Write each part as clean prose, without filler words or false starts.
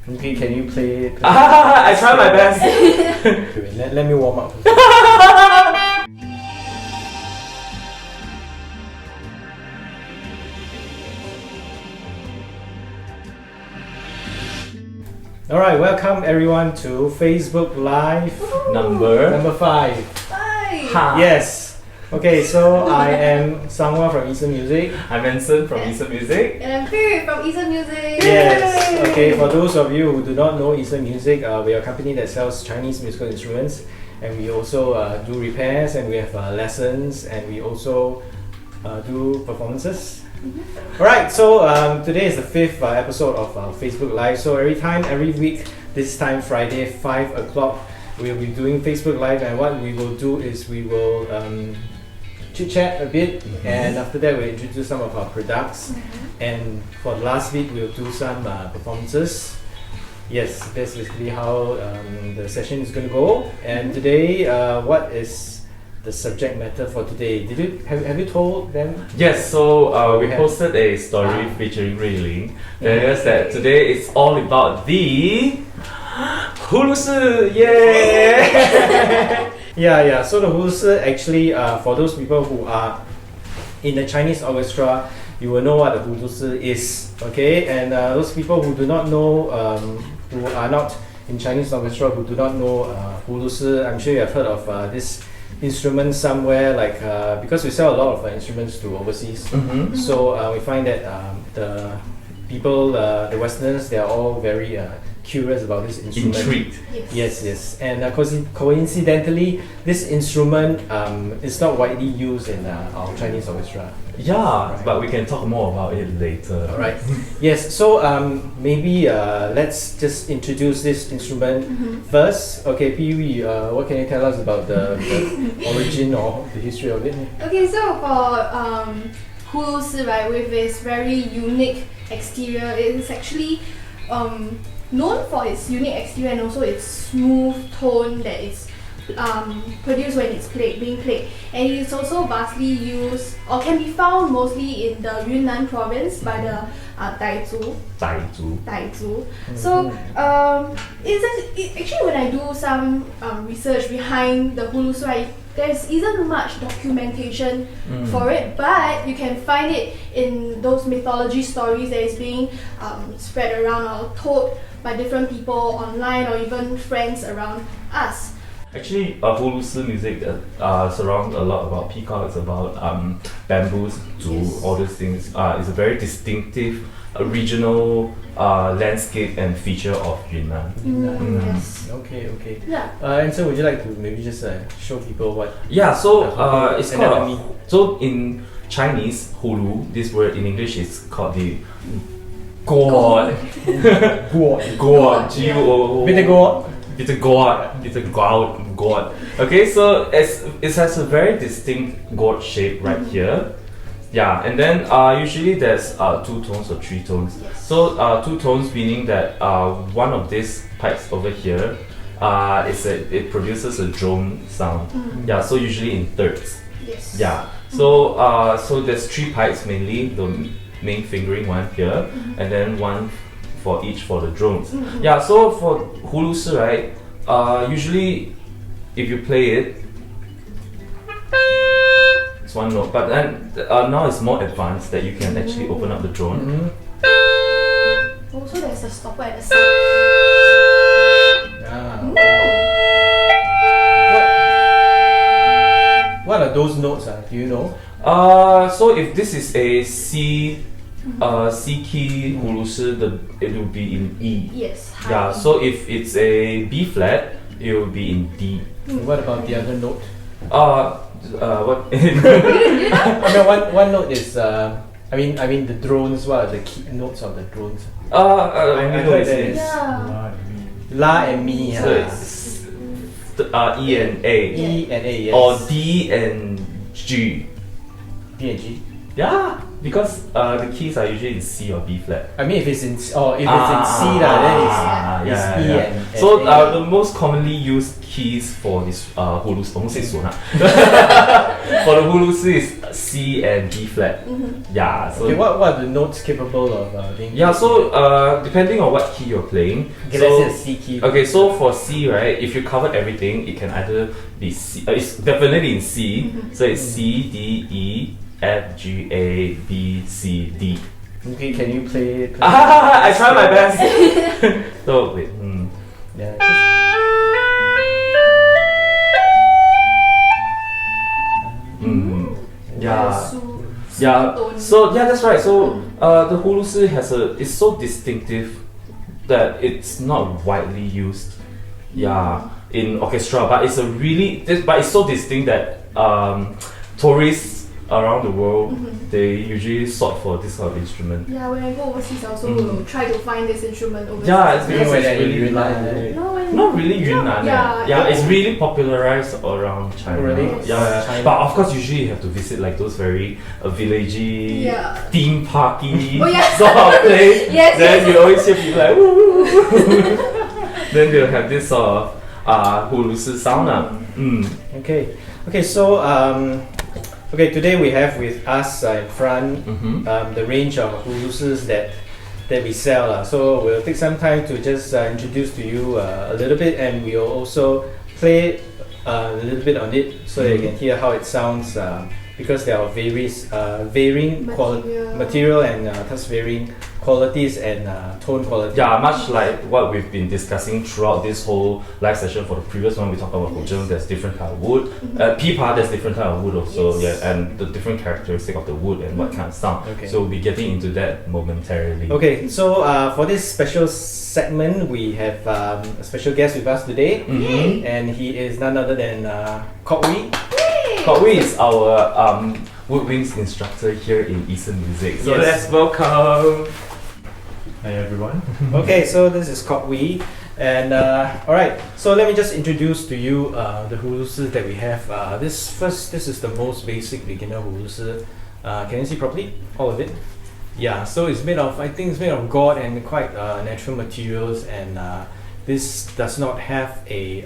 Okay, can you play I try my best. Wait, let me warm up. Alright, welcome everyone to Facebook Live number 5. Ha. Yes. Okay, so I am Sangwa from Eason Music. I'm Anson from Eason Music. And I'm Piri from Eason Music. Yes. Okay, for those of you who do not know Eason Music, we are a company that sells Chinese musical instruments, and we also do repairs, and we have lessons, and we also do performances. Alright, so today is the 5th episode of Facebook Live. So every week, this time Friday, 5 o'clock, we'll be doing Facebook Live, and what we will do is we will chit chat a bit, and after that we'll introduce some of our products, and for the last week we'll do some performances. Yes, that's basically how the session is going to go. And today, what is the subject matter for today? Did you have you told them? Yes, so we have- posted a story featuring Rui Ling. Telling us that today it's all about the Hulusi. Yeah. Yeah. So the Hulusi actually, for those people who are in the Chinese orchestra, you will know what the Hulusi is. Okay, and those people who do not know, who are not in Chinese orchestra, who do not know Hulusi, I'm sure you have heard of this instrument somewhere, like because we sell a lot of instruments to overseas. So we find that the people, the Westerners, they are all very curious about this instrument. Intrigued. Yes. And coincidentally, this instrument is not widely used in our Chinese orchestra. Yeah, Right. but we can talk more about it later. Alright. Yes, so maybe let's just introduce this instrument first. Okay, Pee Wee, what can you tell us about the origin or the history of it? Okay, so for Hulusi, right, with its very unique exterior, it is actually known for its unique exterior and also its smooth tone that is produced when it's being played. And it is also vastly used, or can be found mostly in the Yunnan province by the Daizu. So actually when I do some research behind the Hulusi, right, there isn't much documentation for it, but you can find it in those mythology stories that is being spread around or told by different people online or even friends around us. Actually, Hulusi music surrounds a lot about peacocks, about bamboos, all these things. It's a very distinctive regional landscape and feature of Yunnan. Yes. Okay. Yeah. And so would you like to maybe just show people what? Yeah, so it's anatomy. called. So in Chinese, hulu, this word in English is called the god. God. G-O-O. With the gourd? It's a god. Okay, so it has a very distinct gourd shape right here. Yeah, and then usually there's 2 tones or 3 tones. Yes. So 2 tones meaning that one of these pipes over here, it produces a drone sound. Yeah, so usually in thirds. Yes. Yeah. So so there's 3 pipes mainly, the main fingering one here, and then one for each for the drones. Yeah. So for Hulusi, right? Usually, if you play it, it's one note. But then now it's more advanced that you can actually open up the drone. Also, there's a stopper at the side. What are those notes? Do you know? So if this is a C key Hulusi, it will be in E. Yes. Yeah, so if it's a B flat, it will be in D. What about the other note? What? One note is I mean the drones. What are the key notes of the drones? I heard that it's Yeah. La and Mi. So it's E and A. E and A, yes. Or D and G. D and G. Yeah, because the keys are usually in C or B flat. I mean, if it's in C, then it's E and so A. the most commonly used keys for this Hulusi, almost say sona. For the Hulusi is C and B flat. Yeah. So okay, what are the notes capable of being? yeah. So depending on what key you're playing. Okay, so, let's say a C key. Okay, so for C, right, if you covered everything, it can either be C. It's definitely in C. So it's C, D, E, F, G, A, B, C, D. Okay, can you play? I try my best. So wait. Yeah. Yeah. Yeah. So yeah, that's right. So the Hulusi is so distinctive that it's not widely used. Yeah, in orchestra, but it's so distinct that tourists around the world they usually sought for this sort of instrument. Yeah, when I go overseas, I also try to find this instrument overseas. Yeah, it's because it's really really not really Yunnan. Yeah, it's really popularized around China. Really? Yeah, China. but of course, usually you have to visit like those very villagey, theme parky yes. sort of place. Yes, Then yes. you always hear people like woo. Then they'll have this sort of Hulusi sound. Okay. Okay. So okay, today we have with us in front the range of Hulusis that we sell. So we'll take some time to just introduce to you a little bit, and we'll also play a little bit on it so that you can hear how it sounds. Because there are varying material and thus varying qualities and tone quality. Yeah, much like what we've been discussing throughout this whole live session. For the previous one, we talked about Hojeng, there's different kind of wood. Pipa, there's different kind of wood also. Yes. Yeah, and the different characteristic of the wood and what kind of sound. Okay. So we'll be getting into that momentarily. Okay, so for this special segment, we have a special guest with us today, and he is none other than Kok Wee. Kok Wee is our woodwinds instructor here in Eastern Music. So let's welcome. Hi everyone. Okay, so this is Kok Wee, and alright, so let me just introduce to you the Hulusi that we have. This is the most basic beginner Hulusi. Can you see properly? All of it? Yeah, so I think it's made of gourd and quite natural materials, and this does not have a,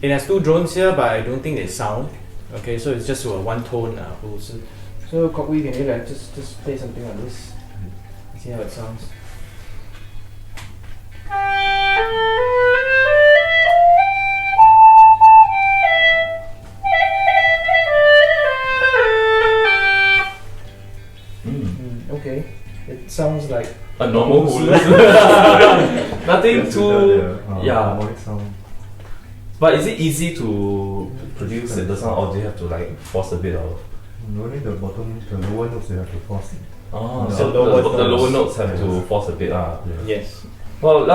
it has two drones here, but I don't think they sound. Okay, so it's just a one-tone Hulusi. So Kok Wee, can you like just play something on this? See how it sounds. Okay, it sounds like a normal Hulusi. Nothing too harmonic sound. But is it easy to produce the sound, or do you have to like force a bit of? Only the lower notes you have to force. Oh, The so lower the lower notes. notes have to force a bit. yes. Well,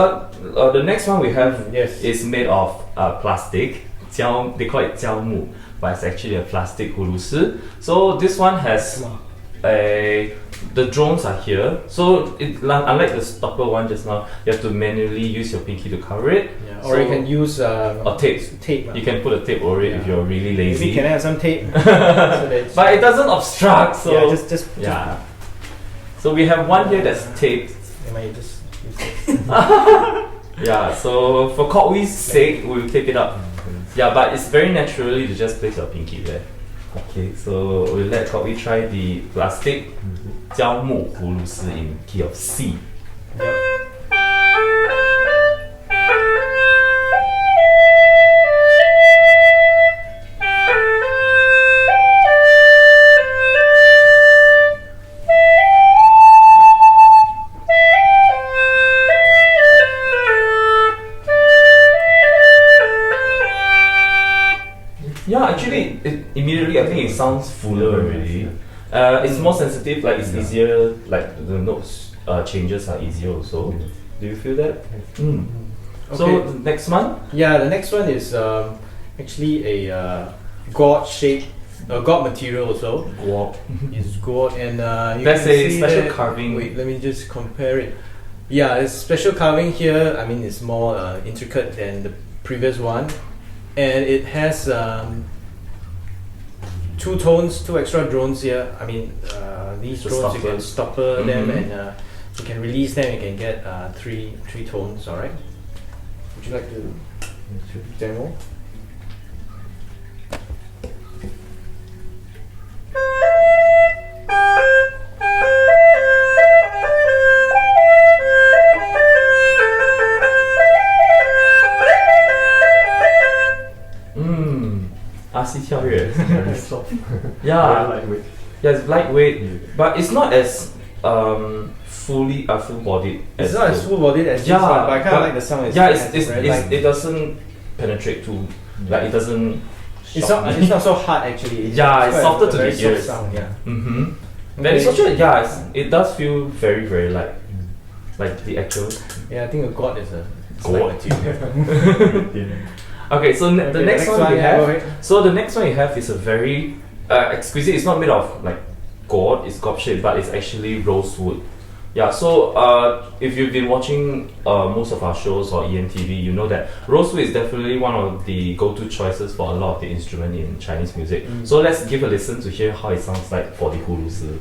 the next one we have Yes. is made of plastic. They call it 胶木, but it's actually a plastic Hulusi. So this one has the drones are here. So unlike the stopper one just now, you have to manually use your pinky to cover it. Yeah. Or you can use a tape. Tape. You can put a tape over it if you're really lazy. Maybe can I have some tape? So that But it doesn't obstruct. So yeah, just yeah. So we have one here that's taped. Am I just use it? Yeah. So for Kok Wee's sake, we'll tape it up. Yeah, but it's very naturally to just place your pinky there. Okay, so we'll let Kok Wee try the plastic 胶木 Hulusi in key of C. Yeah, actually, immediately I think it sounds fuller already. It's more sensitive, like it's easier, like the notes changes are easier also. Do you feel that? So the next one? Yeah, the next one is actually a gourd shape, gourd material also. Gourd. It's gourd, and you That's can a see special that- carving. Wait, let me just compare it. Yeah, it's special carving here. I mean, it's more intricate than the previous one, and it has two tones, two extra drones here. I mean, these The drones you can stoppers. stopper them Mhm. and you can release them. You can get three tones. All right. Would you like to demo? RC 跳跃 Very soft. Yeah. Very lightweight. Yeah, it's lightweight, Yeah. but it's not as fully full bodied. It's not as full bodied as Yeah, this one, but I kind but- of like the sound. Yeah, very light. it doesn't penetrate too, like it doesn't. It's shock not. me. It's not so hard actually. Yeah, it's quite softer a to very the soft ears. sound. Yeah. Mm-hmm. Then it's also it does feel very very light, like the actual. Yeah, I think a god is a God. tune. Okay, so the Okay, next one we yeah, go have. ahead. So the next one you have is a very exquisite. It's not made of like gourd, it's gob shaped, but it's actually rosewood. Yeah, so if you've been watching most of our shows or EMTV, you know that rosewood is definitely one of the go-to choices for a lot of the instrument in Chinese music. So let's give a listen to hear how it sounds like for the Hulusi.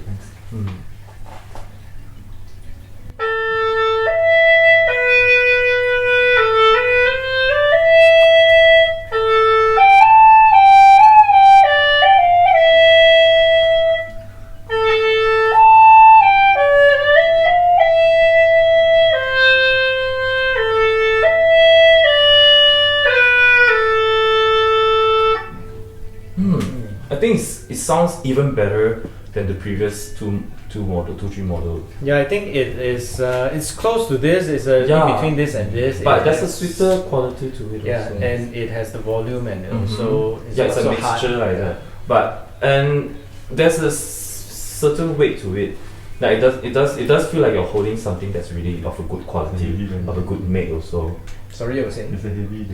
I think it sounds even better than the previous two three model. Yeah, I think it is. It's close to this. It's Yeah. in between this and this. But It there's a has- sweeter quality to it Yeah, also. and it has the volume and Mhm. also Yeah, it's not a so hard. mixture like that. But and there's a certain weight to it. Like it does feel like you're holding something that's really of a good quality, Heavy then. of a good make also. Sorry, you were saying. It's a heavy.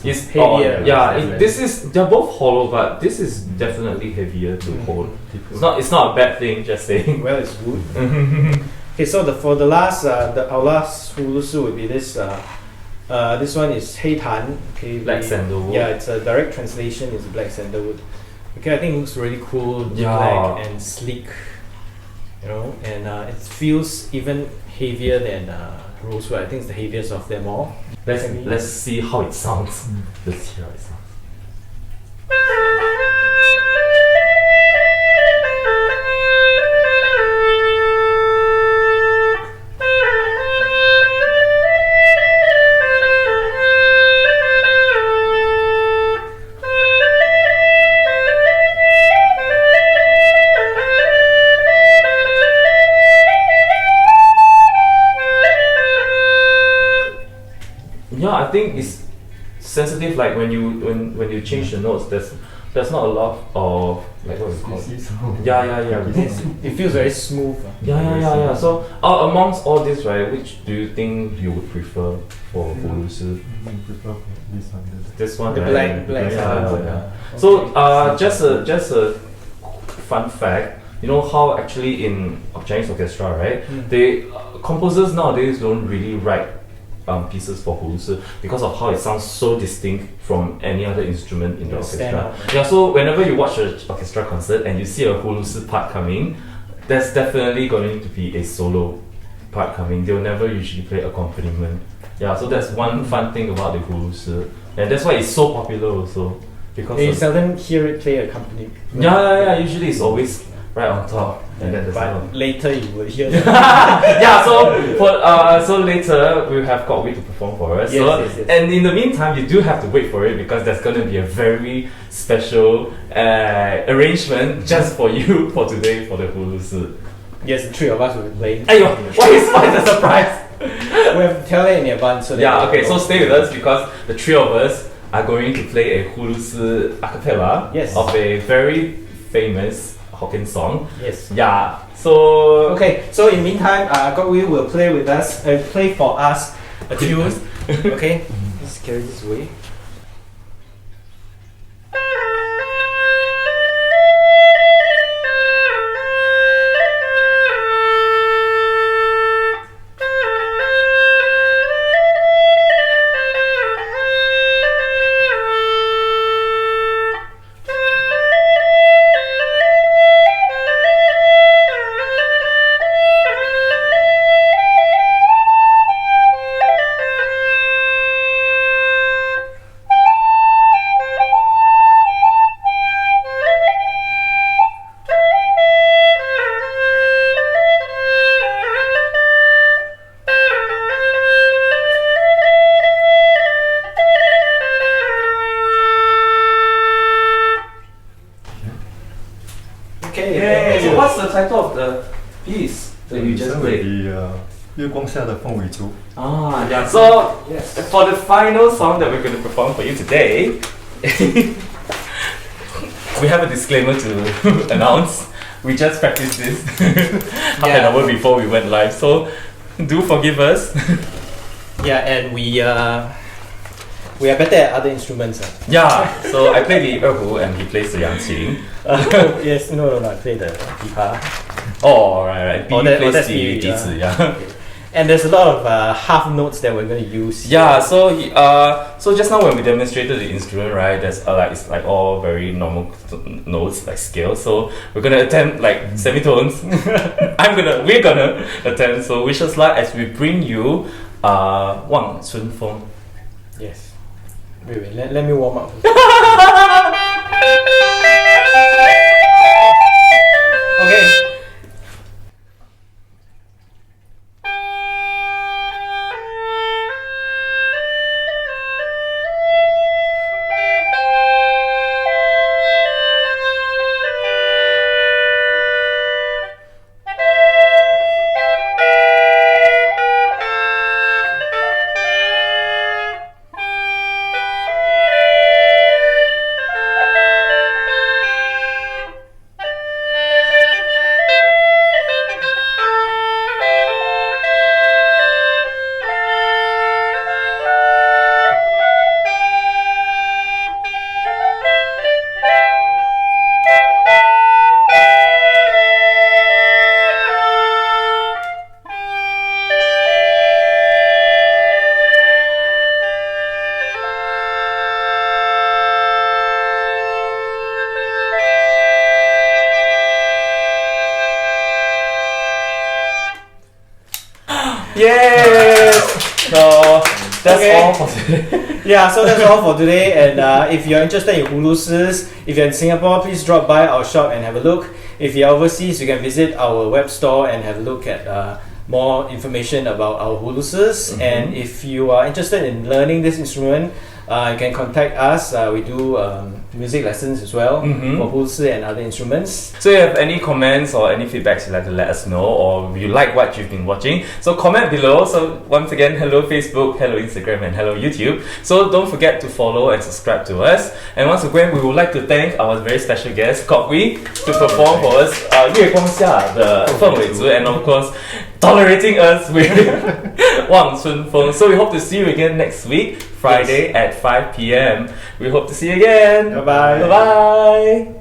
It's heavier. yeah, this is they're both hollow, but this is definitely heavier to hold. It's not a bad thing. Just saying. Well, it's wood. Okay, so for the last our last Hulusi would be this. This one is Hei Tan. Okay, Black sandalwood. Yeah, it's a direct translation. It's black sandalwood. Okay, I think it looks really cool, Yeah. black and sleek. You know, and it feels even heavier than rosewood. I think it's the heaviest of them all. Let's see how it sounds. Let's hear how it sounds. Yeah, I think it's sensitive. Like when you change the notes, there's not a lot of like what is it called? Yeah. It feels very smooth. Yeah. So amongst all this, right, which do you think you would prefer for Hulusi? Prefer this one. This one, The right? black Yeah. sandalwood. So just a fun fact. You know how actually in Chinese orchestra, right? They composers nowadays don't really write pieces for Hulusi because of how it sounds so distinct from any other instrument in the It'll stand orchestra. out. Yeah, so whenever you watch an orchestra concert and you see a Hulusi part coming, there's definitely going to be a solo part coming. They'll never usually play accompaniment. Yeah, so that's one fun thing about the Hulusi, and that's why it's so popular also. Because You of- seldom hear it play accompaniment. yeah. Usually it's always right on top, and then the sound. But later you will hear that. Yeah, so later we'll have Kok Wee to perform for us. Yes. And in the meantime, you do have to wait for it because there's going to be a very special arrangement just for you for today for the Hulusi. Yes, the three of us will be playing. Ayo, why is the surprise? We have to tell it in advance so that Yeah, they okay, will so know. stay with us because the three of us are going to play a Hulusi a cappella Yes. of a very famous Hokkien song. Yes. Yeah, so Okay, so in the meantime, Kok Wee will play with us, play for us a tune. Okay, let's carry this away. 月光下的凤尾竹。 Yeah. So for the final song that we're going to perform for you today, we have a disclaimer to announce. We just practiced this half an hour before we went live, so do forgive us. Yeah, and we are better at other instruments. Yeah, so I play the erhu and he plays the yangqing. Yes, no, I play the pipa. Oh, right. Oh, He plays that's the the, dizi, yeah. And there's a lot of half notes that we're going to use. Yeah, so so just now when we demonstrated the instrument, right, there's it's like all very normal notes, like scales. So we're gonna attempt like semitones. We're gonna attempt. So wish us luck as we bring you Wang Chun Feng. Yes. Wait, let me warm up. Okay. Yes! So that's all for today. Yeah, so that's all for today. And if you're interested in Hulusis, if you're in Singapore, please drop by our shop and have a look. If you're overseas, you can visit our web store and have a look at more information about our Hulusis. And if you are interested in learning this instrument, you can contact us. We do music lessons as well for Hulusi and other instruments. So if you have any comments or any feedbacks you'd like to let us know, or you like what you've been watching, so comment below. So once again, hello Facebook, hello Instagram, and hello YouTube. So don't forget to follow and subscribe to us. And once again, we would like to thank our very special guest, Kok Wee, to perform for us 月光下的凤尾竹, and of course tolerating us with Wang Chun Feng. So we hope to see you again next week, Friday at 5 p.m. We hope to see you again. Bye-bye. Bye-bye.